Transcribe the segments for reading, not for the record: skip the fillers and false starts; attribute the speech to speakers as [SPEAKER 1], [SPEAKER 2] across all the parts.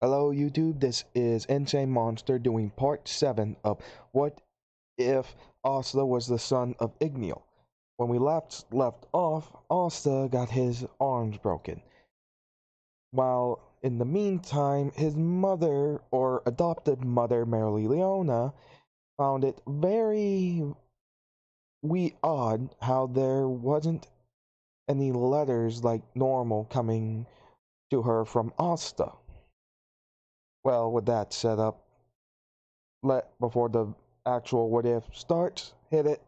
[SPEAKER 1] Hello YouTube, this is Insane Monster doing part 7 of What If Asta was the son of Igneel. When we left off, Asta got his arms broken, while in the meantime, his mother, or adopted mother, Mary Leona, found it very odd how there wasn't any letters like normal coming to her from Asta. Well, with that set up, before the actual what if starts, hit it.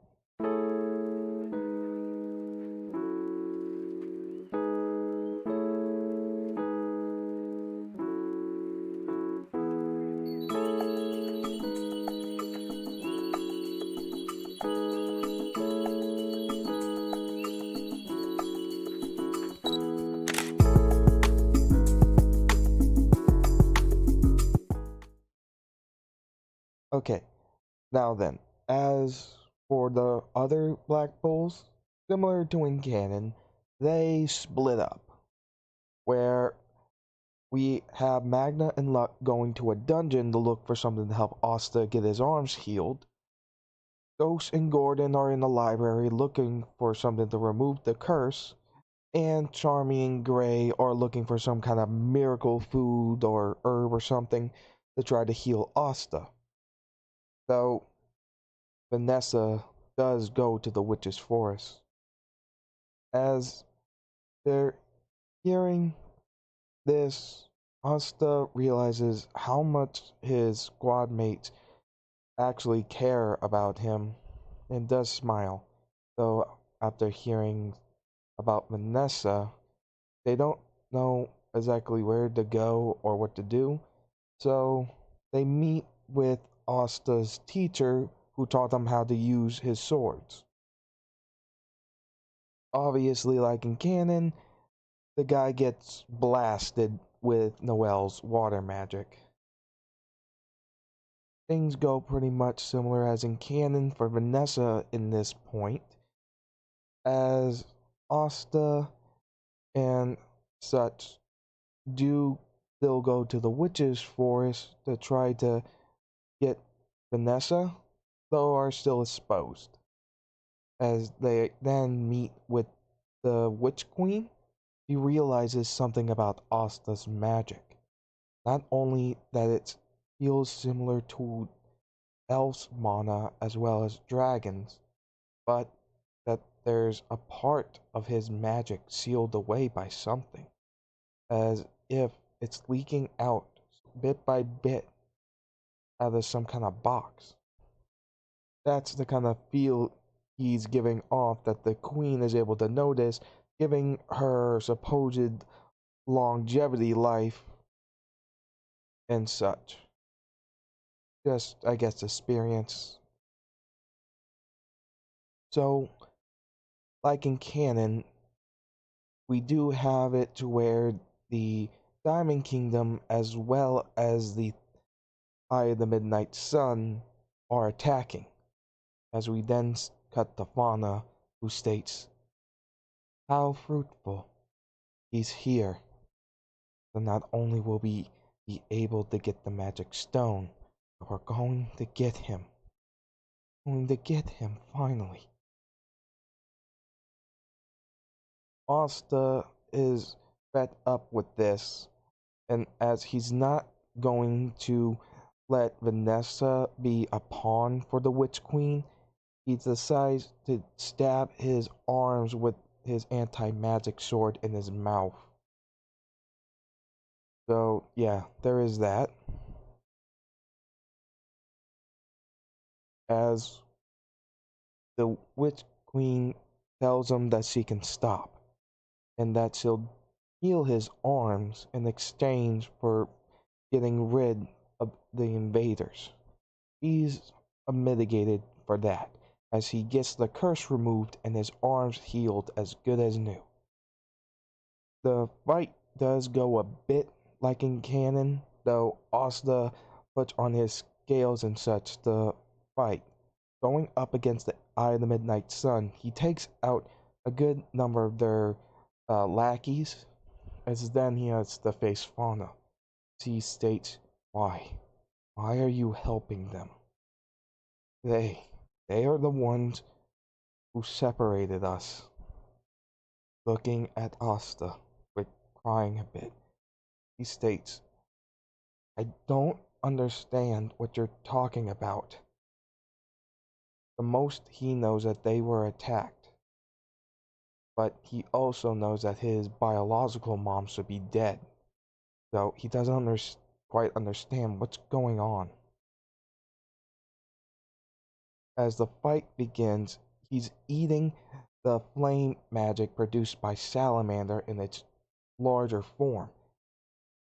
[SPEAKER 1] Okay, now then, as for the other Black Bulls, similar to in canon, they split up, where we have Magna and Luck going to a dungeon to look for something to help Asta get his arms healed. Ghost and Gordon are in the library looking for something to remove the curse, and Charmy and Gray are looking for some kind of miracle food or herb or something to try to heal Asta. So, Vanessa does go to the witch's forest. As they're hearing this, Asta realizes how much his squad mates actually care about him and does smile. Though after hearing about Vanessa, they don't know exactly where to go or what to do, so they meet with Asta's teacher who taught them how to use his swords. Obviously, like in canon, the guy gets blasted with Noelle's water magic. Things go pretty much similar as in canon for Vanessa in this point, as Asta and such do still go to the witch's forest to try to get Vanessa, though are still exposed. As they then meet with the Witch Queen, he realizes something about Asta's magic. Not only that it feels similar to elves' mana as well as dragons, but that there's a part of his magic sealed away by something, as if it's leaking out bit by bit out of some kind of box. That's the kind of feel he's giving off that the queen is able to notice, giving her supposed longevity life and such. Just, I guess, experience. So, like in canon, we do have it to where the Diamond Kingdom as well as the Eye of the Midnight Sun are attacking, as we then cut to Fauna, who states, "How fruitful. He's here. So not only will we be able to get the magic stone, but we're going to get him. Going to get him finally." Asta is fed up with this, and as he's not going to let Vanessa be a pawn for the Witch Queen, he decides to stab his arms with his anti-magic sword in his mouth. So, yeah, there is that. As the Witch Queen tells him that she can stop, and that she'll heal his arms in exchange for getting rid of the invaders. He's mitigated for that, as he gets the curse removed and his arms healed as good as new. The fight does go a bit like in canon, though Asta puts on his scales and such to fight. Going up against the Eye of the Midnight Sun, he takes out a good number of their lackeys, as then he has to face Fauna. he states, why? Why are you helping them? They, they are the ones who separated us. Looking at Asta, with crying a bit, he states, I don't understand what you're talking about. The most he knows that they were attacked, but he also knows that his biological mom should be dead, so he doesn't quite understand what's going on. As the fight begins, he's eating the flame magic produced by Salamander in its larger form,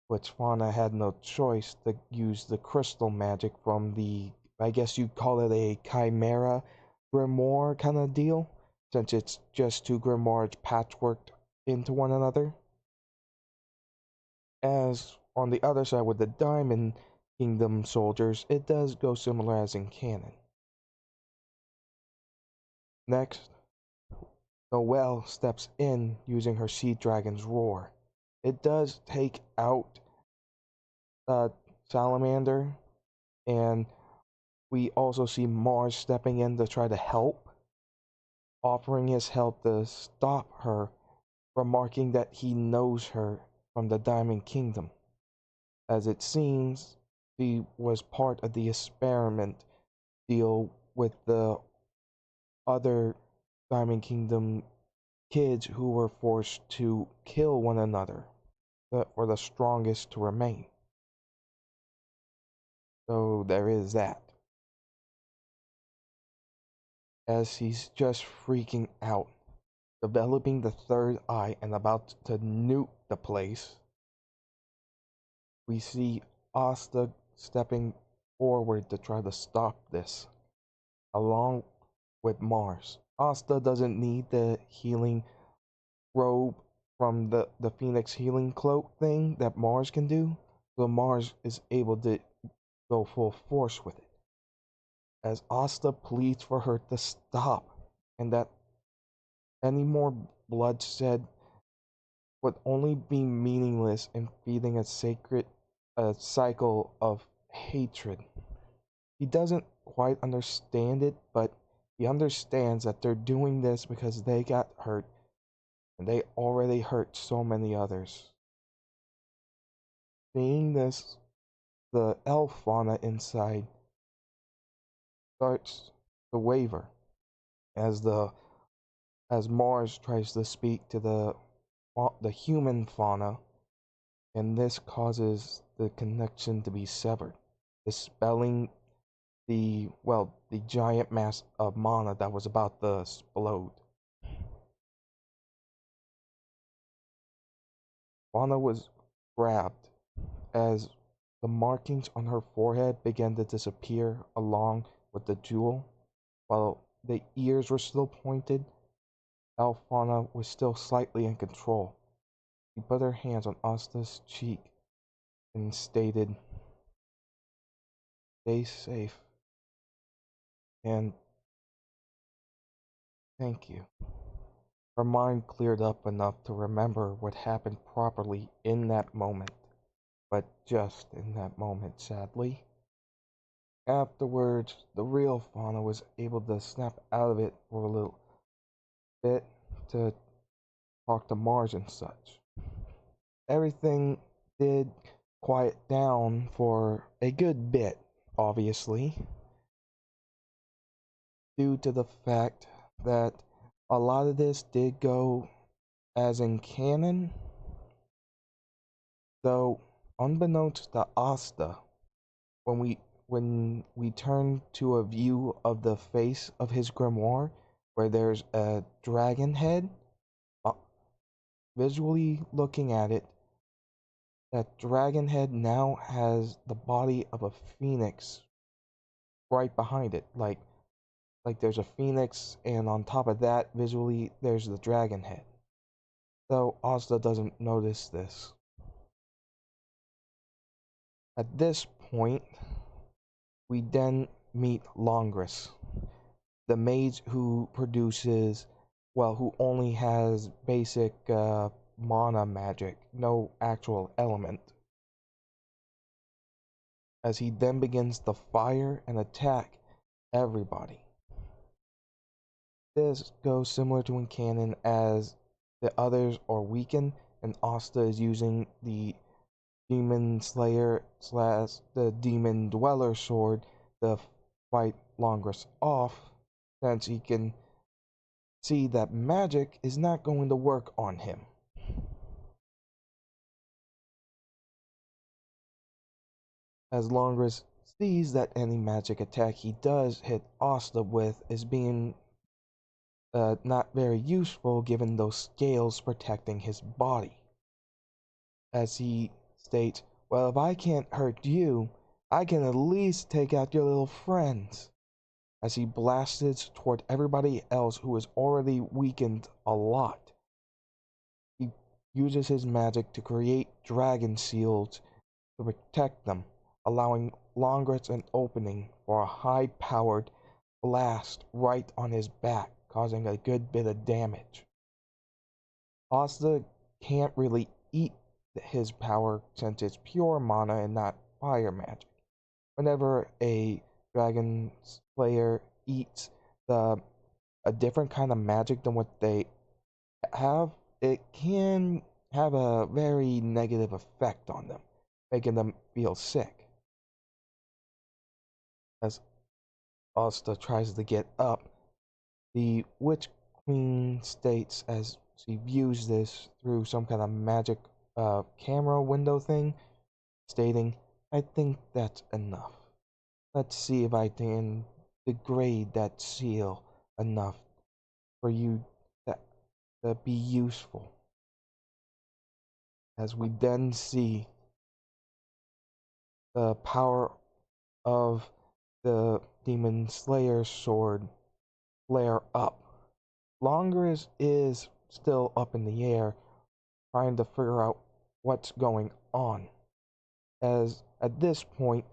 [SPEAKER 1] which Fauna had no choice to use the crystal magic from the, I guess you'd call it a chimera grimoire kind of deal, since it's just two grimoires patchworked into one another. As on the other side with the Diamond Kingdom soldiers, it does go similar as in canon. Next, Noelle steps in using her Sea Dragon's roar. It does take out Salamander, and we also see Mars stepping in to try to help, offering his help to stop her, remarking that he knows her from the Diamond Kingdom, as it seems she was part of the experiment deal with the other Diamond Kingdom kids who were forced to kill one another for the strongest to remain. So there is that. As he's just freaking out, developing the third eye and about to nuke the place, we see Asta stepping forward to try to stop this, along with Mars. Asta doesn't need the healing robe from the Phoenix healing cloak thing that Mars can do, so Mars is able to go full force with it. As Asta pleads for her to stop, and that any more bloodshed would only be meaningless in feeding a cycle of hatred. He doesn't quite understand it, but he understands that they're doing this because they got hurt, and they already hurt so many others. Seeing this, the elf fauna inside starts to waver as Mars tries to speak to the human fauna, and this causes the connection to be severed, dispelling the giant mass of mana that was about to explode. Fauna was grabbed as the markings on her forehead began to disappear along with the jewel, while the ears were still pointed. Fauna was still slightly in control. She put her hands on Asta's cheek and stated, "Stay safe, and thank you." Her mind cleared up enough to remember what happened properly in that moment, but just in that moment, sadly. Afterwards, the real Fauna was able to snap out of it for a little bit to talk to Mars and such. Everything did quiet down for a good bit, obviously, due to the fact that a lot of this did go as in canon, though unbeknownst to Asta, when we turn to a view of the face of his grimoire where there's a dragon head, uh, visually looking at it, that dragon head now has the body of a phoenix right behind it, like there's a phoenix, and on top of that, visually, there's the dragon head. Though Asta doesn't notice this. At this point, we then meet Longris, the mage who who only has basic mana magic, no actual element. as he then begins to fire and attack everybody. This goes similar to in canon as the others are weakened and Asta is using the Demon Slayer slash the Demon Dweller sword to fight Longris off, since he can see that magic is not going to work on him. As Longris sees that any magic attack he does hit Asta with is being not very useful given those scales protecting his body. As he states, well, if I can't hurt you, I can at least take out your little friends. As he blasted toward everybody else who is already weakened a lot. He uses his magic to create dragon shields to protect them, allowing Longris an opening for a high-powered blast right on his back, causing a good bit of damage. Asta can't really eat his power since it's pure mana and not fire magic. Whenever a dragon slayer eats a different kind of magic than what they have, it can have a very negative effect on them, making them feel sick. As Asta tries to get up, the Witch Queen states as she views this through some kind of magic camera window thing, stating, I think that's enough. Let's see if I can degrade that seal enough for you to be useful. As we then see the power of the Demon Slayer sword flare up. Longris is still up in the air, trying to figure out what's going on. As at this point,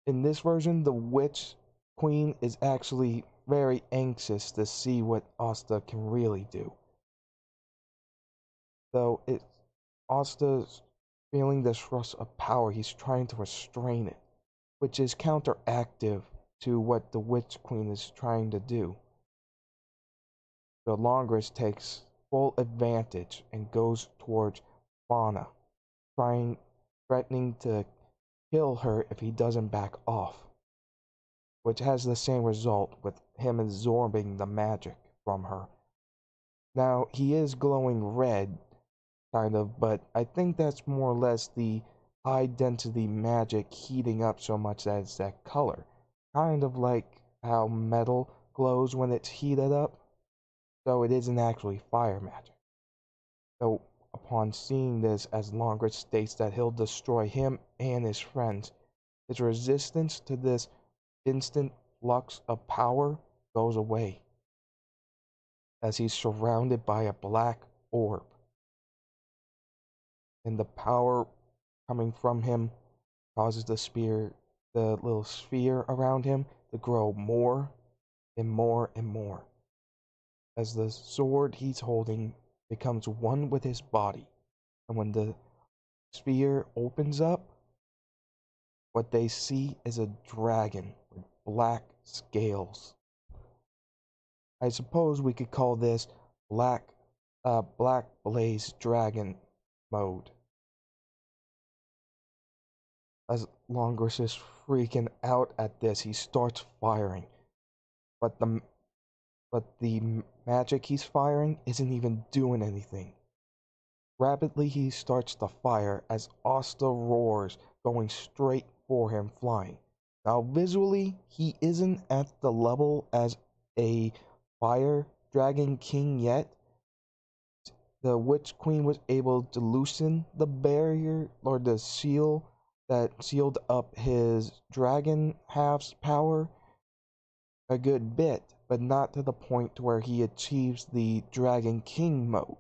[SPEAKER 1] in this version, the Witch Queen is actually very anxious to see what Asta can really do. Though Asta's feeling this rush of power, he's trying to restrain it, which is counteractive to what the Witch Queen is trying to do. So Longris takes full advantage and goes towards Fauna, threatening to kill her if he doesn't back off, which has the same result with him absorbing the magic from her. Now, he is glowing red, kind of, but I think that's more or less the high density magic heating up so much that it's that color. Kind of like how metal glows when it's heated up, so it isn't actually fire magic. So, upon seeing this, as Longris states that he'll destroy him and his friends, his resistance to this instant flux of power goes away, as he's surrounded by a black orb. And the power coming from him causes the little sphere around him, to grow more and more and more, as the sword he's holding becomes one with his body. And when the sphere opens up, what they see is a dragon with black scales. I suppose we could call this Black Blaze Dragon mode. As Longris is freaking out at this, he starts firing, but the magic he's firing isn't even doing anything. Rapidly, he starts to fire as Asta roars, going straight for him, flying. Now, visually, he isn't at the level as a Fire Dragon King yet. The Witch Queen was able to loosen the barrier or the seal that sealed up his dragon half's power a good bit, but not to the point where he achieves the Dragon King mode.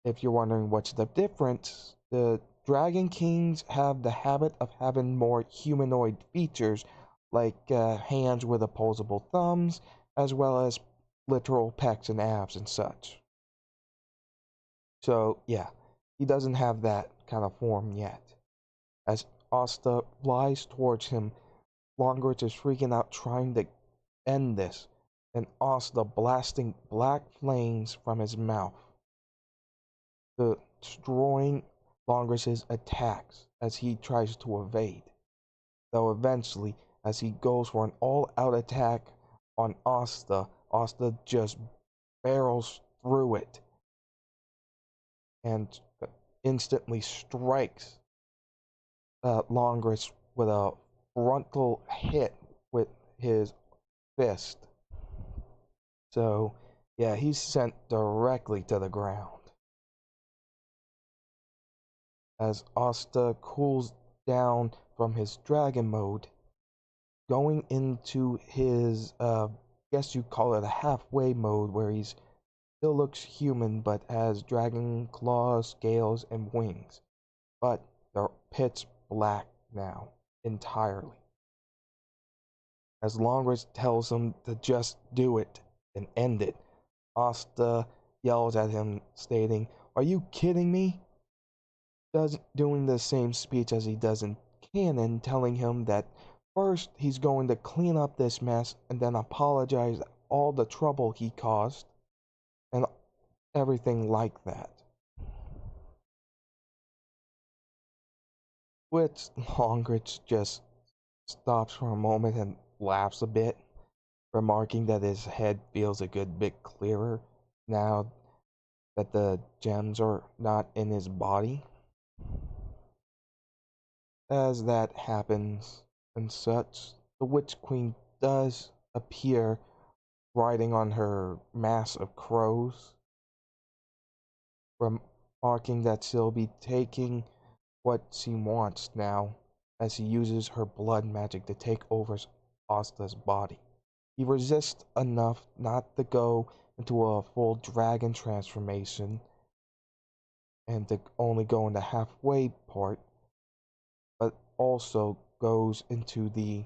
[SPEAKER 1] If you're wondering what's the difference, the Dragon Kings have the habit of having more humanoid features, like hands with opposable thumbs, as well as literal pecs and abs and such. So, yeah, he doesn't have that kind of form yet. As Asta flies towards him. Longridge is freaking out trying to end this, and Asta blasting black flames from his mouth, destroying Longridge's attacks as he tries to evade. Though eventually, as he goes for an all-out attack on Asta, Asta just barrels through it and instantly strikes Longridge with a frontal hit with his fist. So, yeah, he's sent directly to the ground. As Asta cools down from his dragon mode, going into his, guess you'd call it a halfway mode, where he's still looks human but has dragon claws, scales, and wings. But they're pitch black now, entirely. As Longridge tells him to just do it and end it, Asta yells at him, stating, "Are you kidding me?" Doing the same speech as he does in canon, telling him that first he's going to clean up this mess and then apologize for all the trouble he caused and everything like that. Which Longridge just stops for a moment and laughs a bit, remarking that his head feels a good bit clearer now that the gems are not in his body. As that happens and such, the Witch Queen does appear riding on her mass of crows, remarking that she'll be taking what she wants now as she uses her blood magic to take over Asta's body. He resists enough not to go into a full dragon transformation and to only go in the halfway part, but also goes into the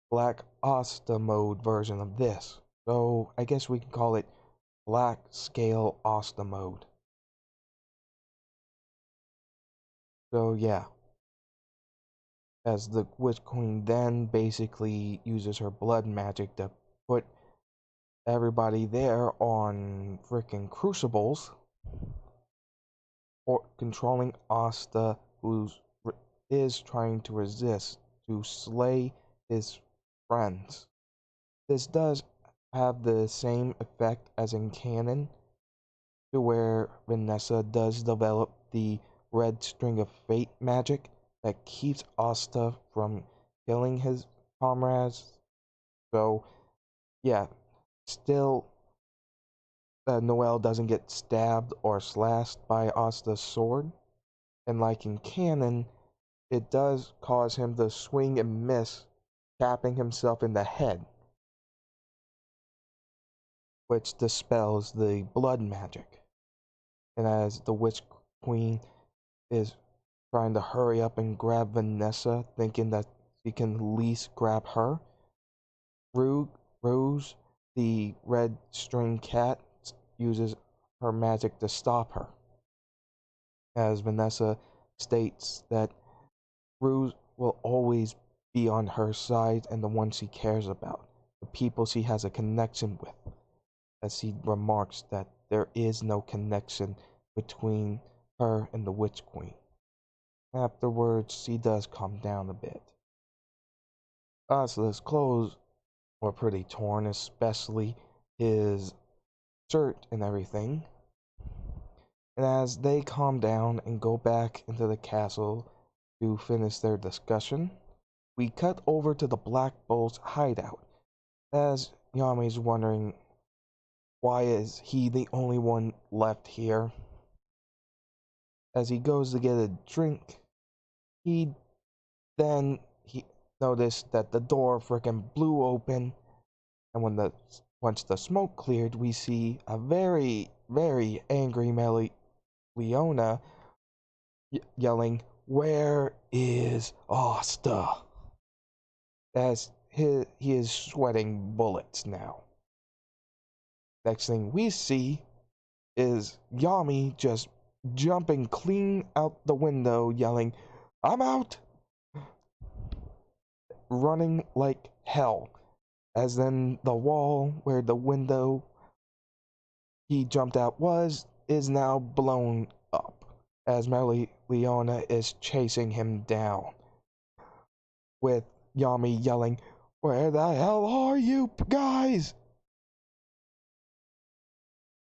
[SPEAKER 1] Black Asta mode version of this. So I guess we can call it Black Scale Asta mode. So yeah, as the Witch Queen then basically uses her blood magic to put everybody there on freaking crucibles, or controlling Asta, who is trying to resist to slay his friends. This does have the same effect as in canon, to where Vanessa does develop the red string of fate magic that keeps Asta from killing his comrades. So, yeah, still, Noelle doesn't get stabbed or slashed by Asta's sword, and like in canon, it does cause him to swing and miss, tapping himself in the head, which dispels the blood magic. And as the Witch Queen is trying to hurry up and grab Vanessa, thinking that she can at least grab her, Rose, the red string cat, uses her magic to stop her. As Vanessa states that Ruse will always be on her side and the one she cares about, the people she has a connection with, as he remarks that there is no connection between her and the Witch Queen. Afterwards, she does calm down a bit. Asla's clothes were pretty torn, especially his shirt and everything. And as they calm down and go back into the castle to finish their discussion, we cut over to the Black Bull's hideout, as Yami's wondering, why is he the only one left here? As he goes to get a drink, he noticed that the door frickin' blew open, and once the smoke cleared, we see a very, very angry Leona yelling, "Where is Asta?" As he is sweating bullets now. Next thing we see is Yami just jumping clean out the window, yelling, I'm out! Running like hell, as then the wall where the window he jumped out is now blown up, as Leona is chasing him down, with Yami yelling, "Where the hell are you guys?"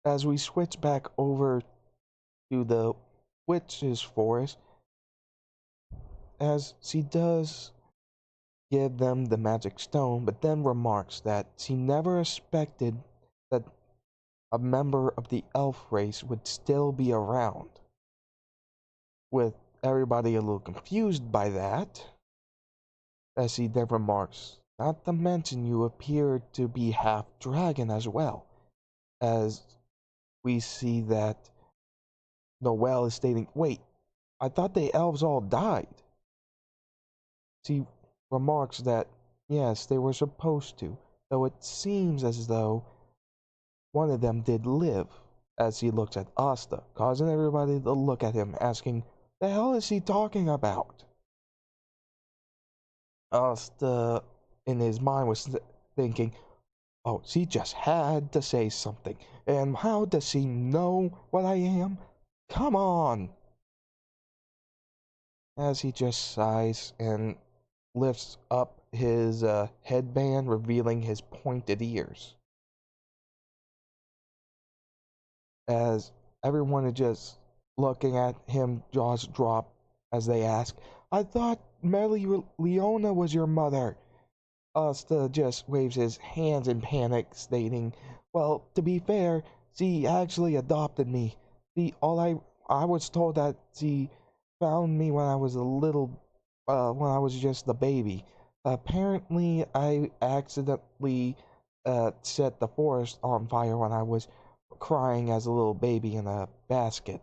[SPEAKER 1] As we switch back over to the witch's forest, as she does give them the magic stone, but then remarks that she never expected that a member of the elf race would still be around. With everybody a little confused by that, as he then remarks, "Not to mention you appear to be half dragon as well," as we see that Noelle is stating, "Wait, I thought the elves all died." She remarks that, yes, they were supposed to, though it seems as though one of them did live, as he looks at Asta, causing everybody to look at him, asking, "The hell is he talking about?" Asta, in his mind, was thinking, "Oh, she just had to say something, and how does she know what I am? Come on!" As he just sighs and lifts up his headband, revealing his pointed ears. As everyone is just looking at him, jaws drop, as they ask, "I thought Leona was your mother." Asta just waves his hands in panic, stating, "Well, to be fair, she actually adopted me. I was told that she found me when I was when I was just a baby. Apparently, I accidentally set the forest on fire when I was crying as a little baby in a basket."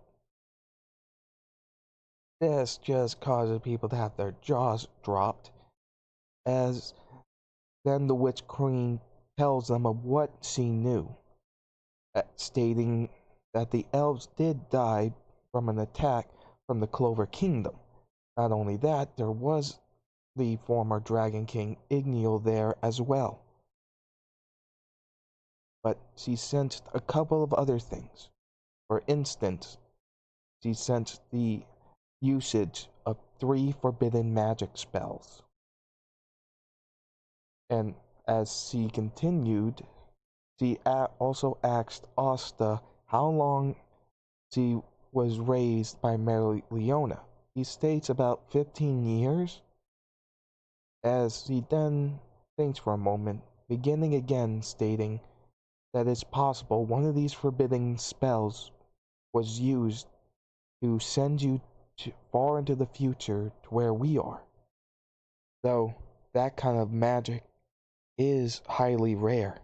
[SPEAKER 1] This just causes people to have their jaws dropped, as then the Witch Queen tells them of what she knew, stating that the elves did die from an attack from the Clover Kingdom. Not only that, there was the former Dragon King Igneel there as well. But she sensed a couple of other things. For instance, she sensed the usage of 3 forbidden magic spells. And as she continued, she also asked Asta how long she was raised by Mary Leona. He states about 15 years, as he then thinks for a moment, beginning again stating that it's possible one of these forbidden spells was used to send you far into the future to where we are. Though that kind of magic is highly rare,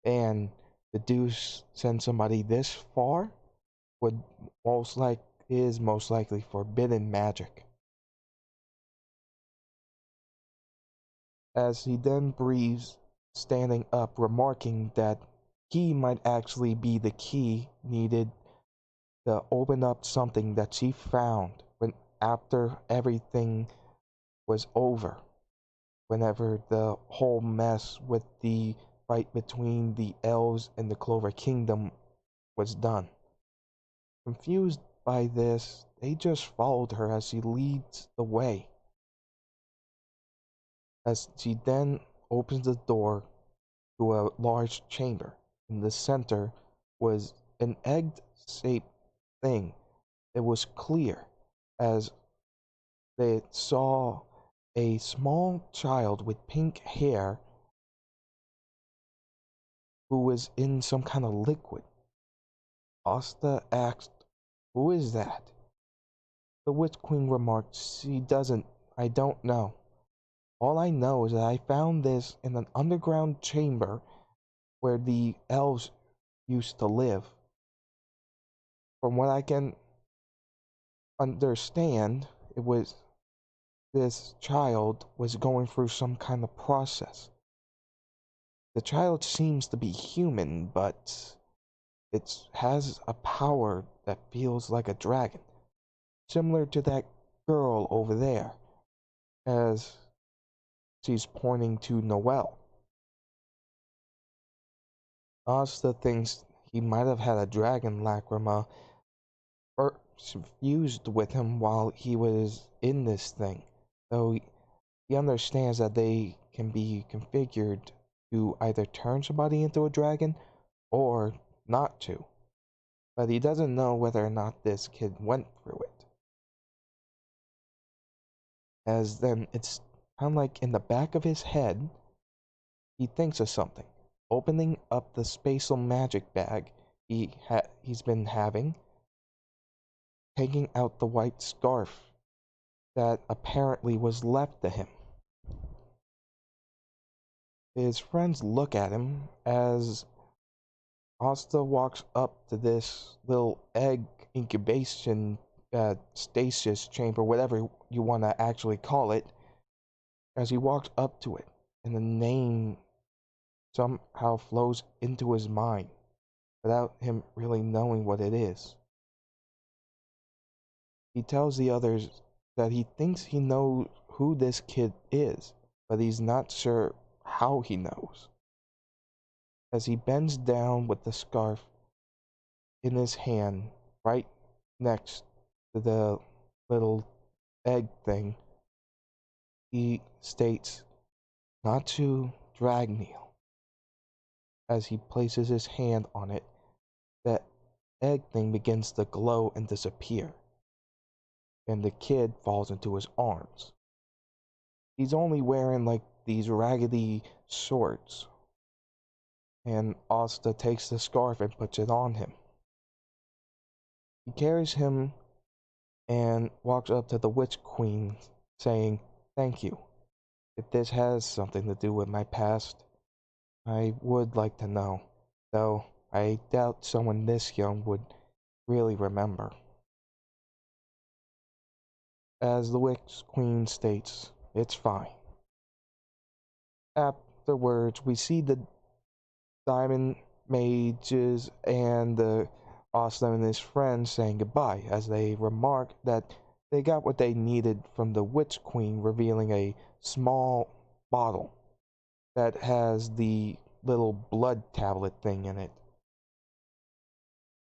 [SPEAKER 1] and the Deuce send somebody this far would most likely forbidden magic. As he then breathes, standing up, remarking that he might actually be the key needed to open up something that she found when after everything was over, whenever the whole mess with the fight between the elves and the Clover Kingdom was done. Confused by this, they just followed her as she leads the way. As she then opens the door to a large chamber. In the center was an egg-shaped thing. It was clear, as they saw a small child with pink hair who was in some kind of liquid. Asta asked, "Who is that?" The Witch Queen remarked, "I don't know. All I know is that I found this in an underground chamber where the elves used to live. From what I can understand, it was this child was going through some kind of process. The child seems to be human, but it has a power that feels like a dragon, similar to that girl over there, as she's pointing to Noelle. Asta thinks he might have had a dragon lacrima fused with him while he was in this thing, though he understands that they can be configured to either turn somebody into a dragon or not to. But he doesn't know whether or not this kid went through it. As then it's kind of like in the back of his head, he thinks of something. Opening up the spatial magic bag he's been having, taking out the white scarf that apparently was left to him. His friends look at him as Asta walks up to this little egg incubation stasis chamber, whatever you want to actually call it, as he walks up to it, and the name somehow flows into his mind without him really knowing what it is. He tells the others that he thinks he knows who this kid is, but he's not sure how he knows. As he bends down with the scarf in his hand right next to the little egg thing, he states, "Not to drag Igneel." As he places his hand on it, that egg thing begins to glow and disappear, and the kid falls into his arms. He's only wearing like these raggedy shorts, and Asta takes the scarf and puts it on him. He carries him and walks up to the Witch Queen, saying, "Thank you. If this has something to do with my past, I would like to know, though I doubt someone this young would really remember." As the Witch Queen states, "It's fine." Afterwards, we see the Diamond Mages and the Asta and his friends saying goodbye, as they remark that they got what they needed from the Witch Queen, revealing a small bottle that has the little blood tablet thing in it.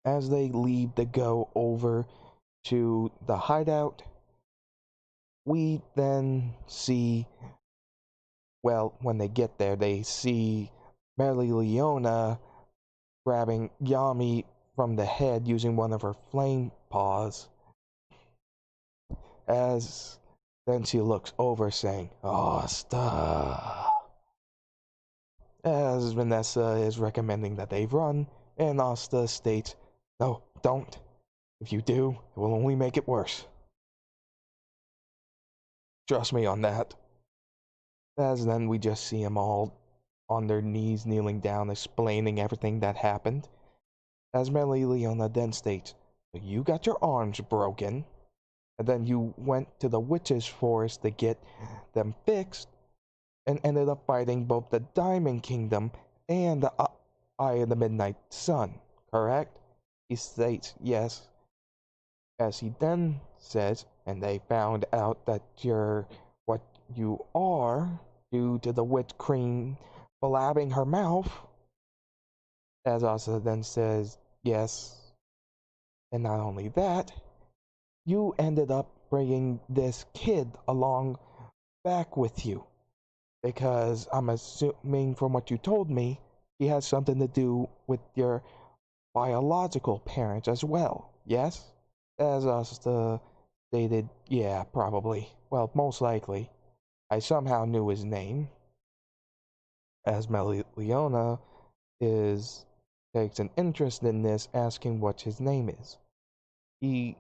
[SPEAKER 1] As they leave to go over to the hideout, we then see, well, when they get there, they see Mereoleona grabbing Yami from the head using one of her flame paws, as then she looks over saying, "Asta," as Vanessa is recommending that they run, and Asta states, "No, don't. If you do, it will only make it worse. Trust me on that." As then we just see them all on their knees, kneeling down, explaining everything that happened. As Mereoleona then states, "So you got your arms broken, and then you went to the witch's forest to get them fixed, and ended up fighting both the Diamond Kingdom and the Eye of the Midnight Sun, correct?" He states yes, as he then says, "And they found out that you're what you are due to the witch queen blabbing her mouth." As Asa then says, "Yes, and not only that, you ended up bringing this kid along back with you, because I'm assuming from what you told me, he has something to do with your biological parents as well, yes?" As Asta stated, "Yeah, probably. Well, most likely. I somehow knew his name." As Mereoleona is takes an interest in this, asking what his name is. He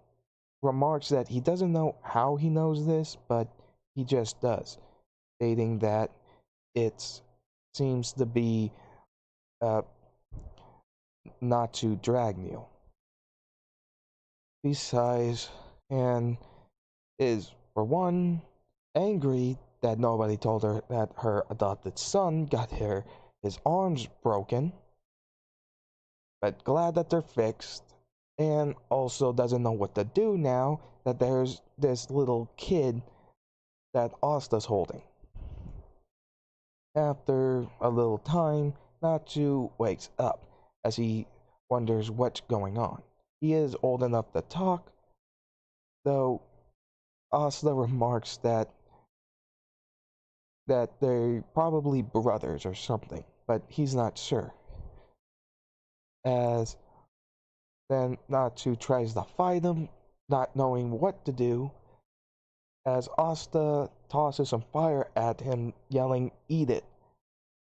[SPEAKER 1] remarks that he doesn't know how he knows this, but he just does, stating that it seems to be uh, not to drag Igneel. He sighs and is, for one, angry that nobody told her that her adopted son got his arms broken, but glad that they're fixed, and also doesn't know what to do now that there's this little kid that Asta's holding. After a little time, Natsu wakes up as he wonders what's going on. He is old enough to talk, though Asta remarks that they're probably brothers or something, but he's not sure. As then Natsu tries to fight him, not knowing what to do, as Asta tosses some fire at him, yelling, "Eat it."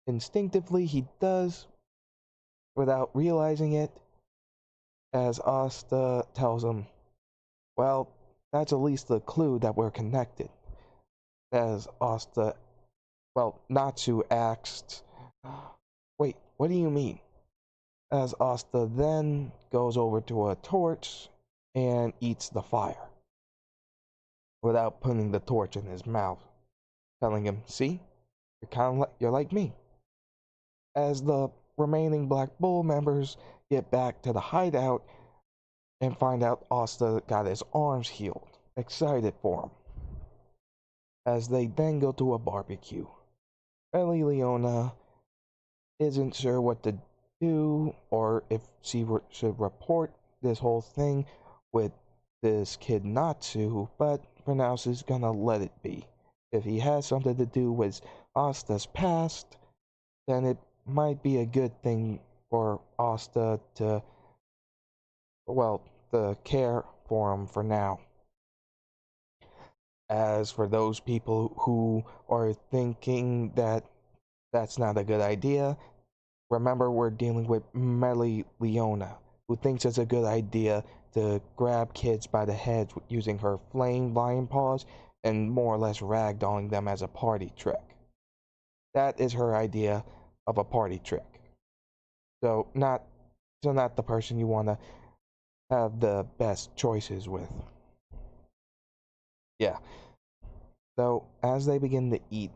[SPEAKER 1] Instinctively, he does, without realizing it, as Asta tells him, "Well, that's at least a clue that we're connected." As Natsu asks, "Wait, what do you mean?" As Asta then goes over to a torch and eats the fire, without putting the torch in his mouth, telling him, "See, you're like me." As the remaining Black Bull members get back to the hideout and find out Asta got his arms healed, excited for him. As they then go to a barbecue, Ellie Leona isn't sure what to do or if she should report this whole thing with this kid Natsu, but for now she's gonna let it be. If he has something to do with Asta's past, then it might be a good thing for Asta to, well, to care for him for now. As for those people who are thinking that that's not a good idea, remember we're dealing with Melly Leona, who thinks it's a good idea to grab kids by the heads using her flame lion paws and more or less ragdolling them as a party trick. That is her idea of a party trick. So not the person you want to have the best choices with. Yeah. So as they begin to eat,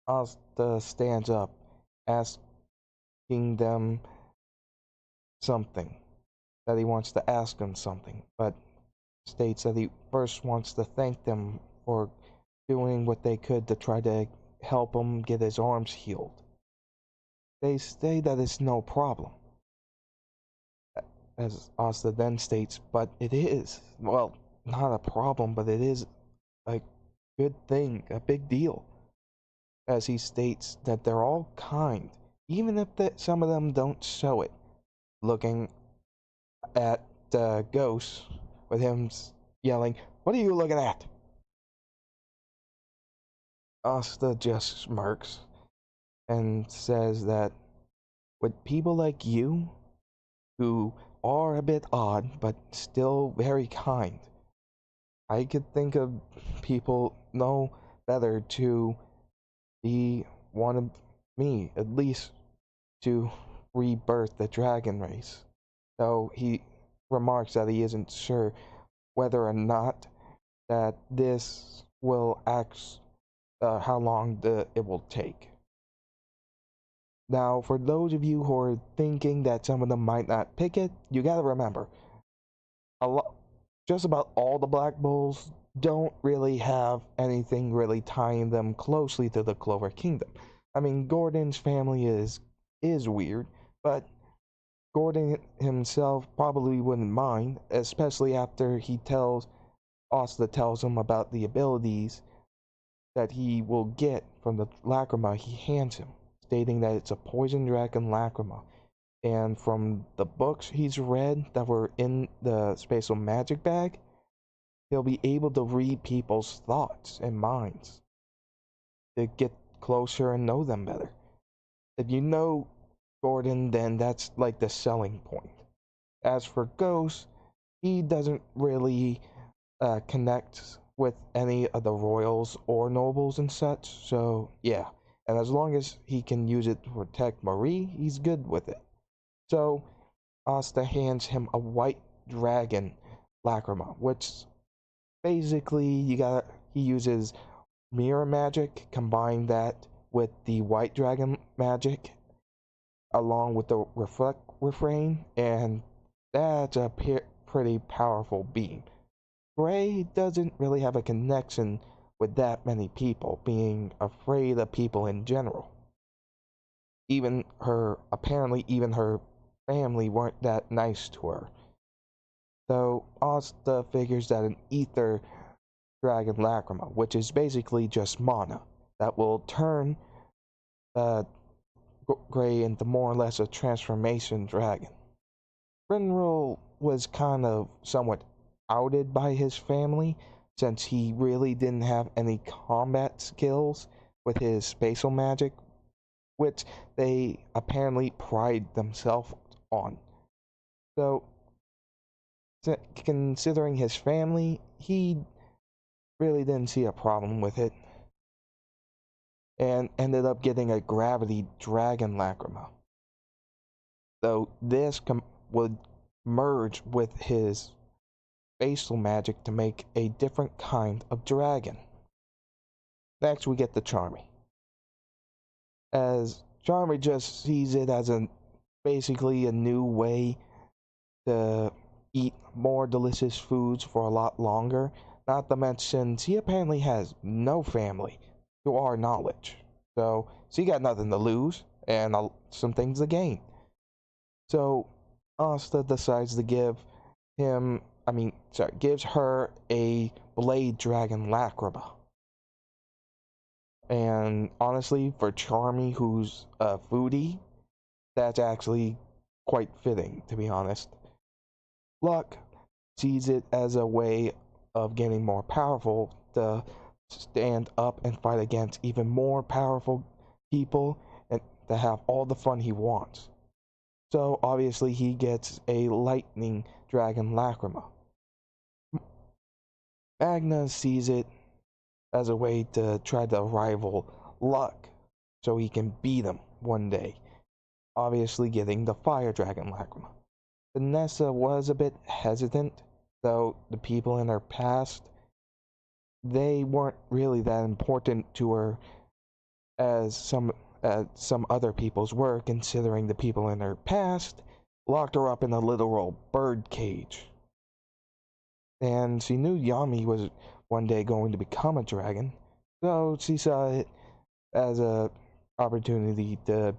[SPEAKER 1] Asta stands up, asking them something, that he wants to ask them something, but states that he first wants to thank them for doing what they could to try to help him get his arms healed. They say that it's no problem, as Asta then states, but it is. Well, not a problem, but it is a good thing, a big deal. As he states that they're all kind, even if some of them don't show it. Looking at the ghost with him yelling, "What are you looking at?" Asta just smirks and says that with people like you, who are a bit odd but still very kind, I could think of people no better to be one of me, at least to rebirth the dragon race. Though he remarks that he isn't sure whether or not that this will act, how long it will take. Now, for those of you who are thinking that some of them might not pick it, you gotta remember, a lot, just about all the Black Bulls don't really have anything really tying them closely to the Clover Kingdom. I mean, Gordon's family is weird, but Gordon himself probably wouldn't mind, especially after Asta tells him about the abilities that he will get from the lacrima he hands him, stating that it's a poison dragon lacrima. And from the books he's read that were in the spatial magic bag, he'll be able to read people's thoughts and minds to get closer and know them better. If you know Gordon, then that's like the selling point. As for Ghost, he doesn't really connect with any of the royals or nobles and such, so yeah. And as long as he can use it to protect Marie, he's good with it. So Asta hands him a white dragon lacrima, which basically he uses mirror magic, combine that with the white dragon magic along with the reflect refrain, and that's a pretty powerful being. Gray doesn't really have a connection with that many people, being afraid of people in general. Apparently even her family weren't that nice to her. So Asta figures that an ether dragon lacrima, which is basically just mana, that will turn uh, Gray into more or less a transformation dragon. Rinril was kind of somewhat outed by his family since he really didn't have any combat skills with his spatial magic, which they apparently pride themselves on. So, considering his family, he really didn't see a problem with it and ended up getting a gravity dragon lacrima. Though this would merge with his spatial magic to make a different kind of dragon. Next, we get the Charmy. As Charmy just sees it as basically a new way to eat more delicious foods for a lot longer. Not to mention, she apparently has no family, to our knowledge. So she got nothing to lose and some things to gain. So Asta decides to gives her a Blade Dragon Lacrima. And honestly, for Charmy, who's a foodie, that's actually quite fitting, to be honest. Luck sees it as a way of getting more powerful to stand up and fight against even more powerful people and to have all the fun he wants. So obviously he gets a Lightning Dragon Lacrima. Magna sees it as a way to try to rival Luck so he can beat him one day, obviously getting the Fire Dragon Lacrima. Vanessa was a bit hesitant, though the people in her past, they weren't really that important to her as some other people's were, considering the people in her past locked her up in a literal bird cage. And she knew Yami was one day going to become a dragon, so she saw it as a opportunity to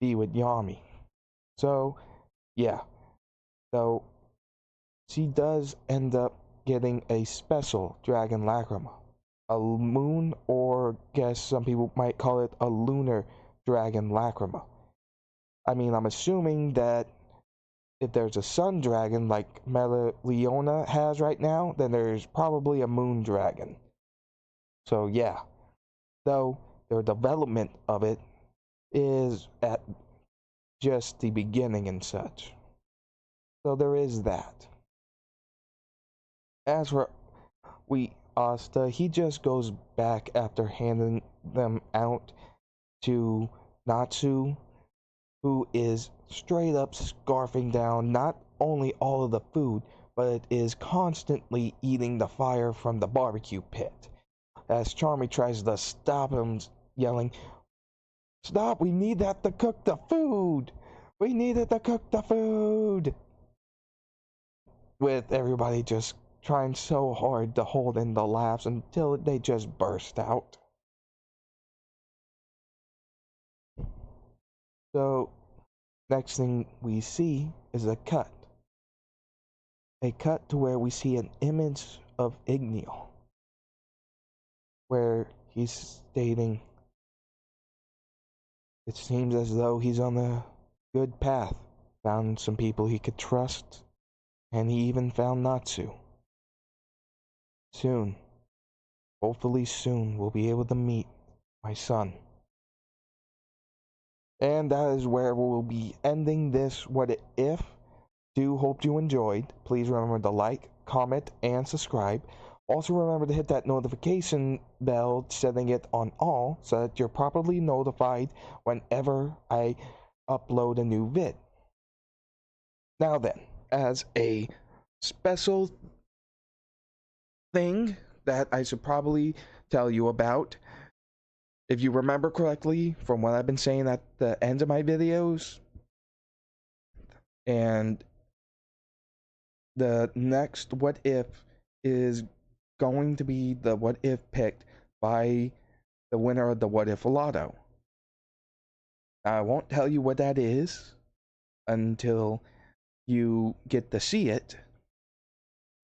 [SPEAKER 1] be with Yami. So, yeah. So, she does end up getting a special dragon lacrima. A moon, or guess some people might call it a lunar dragon lacrima. I mean, I'm assuming that if there's a sun dragon like Leona has right now, then there's probably a moon dragon. So yeah, though the development of it is at just the beginning and such. So there is that. As for Asta, he just goes back after handing them out to Natsu, who is straight up scarfing down not only all of the food, but is constantly eating the fire from the barbecue pit. As Charmy tries to stop him, yelling, "Stop, we need that to cook the food! We need it to cook the food!" With everybody just trying so hard to hold in the laughs until they just burst out. So, next thing we see is a cut. A cut to where we see an image of Igneel, where he's stating, "It seems as though he's on a good path, found some people he could trust, and he even found Natsu. Soon, hopefully soon, we'll be able to meet my son." And that is where we'll be ending this What If. Do hope you enjoyed. Please remember to like, comment, and subscribe. Also remember to hit that notification bell, setting it on all so that you're properly notified whenever I upload a new vid. Now then, as a special thing that I should probably tell you about, if you remember correctly from what I've been saying at the end of my videos, and the next what if is going to be the what if picked by the winner of the what if lotto. I won't tell you what that is until you get to see it,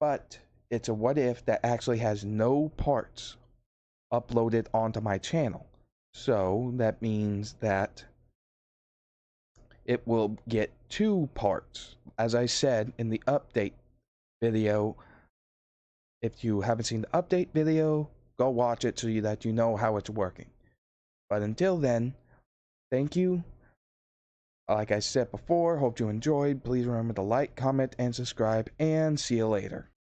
[SPEAKER 1] but it's a what if that actually has no parts uploaded onto my channel. So that means that it will get 2 parts. As I said in the update video, if you haven't seen the update video, go watch it so that you know how it's working. But until then, thank you. Like I said before, hope you enjoyed. Please remember to like, comment, and subscribe, and see you later.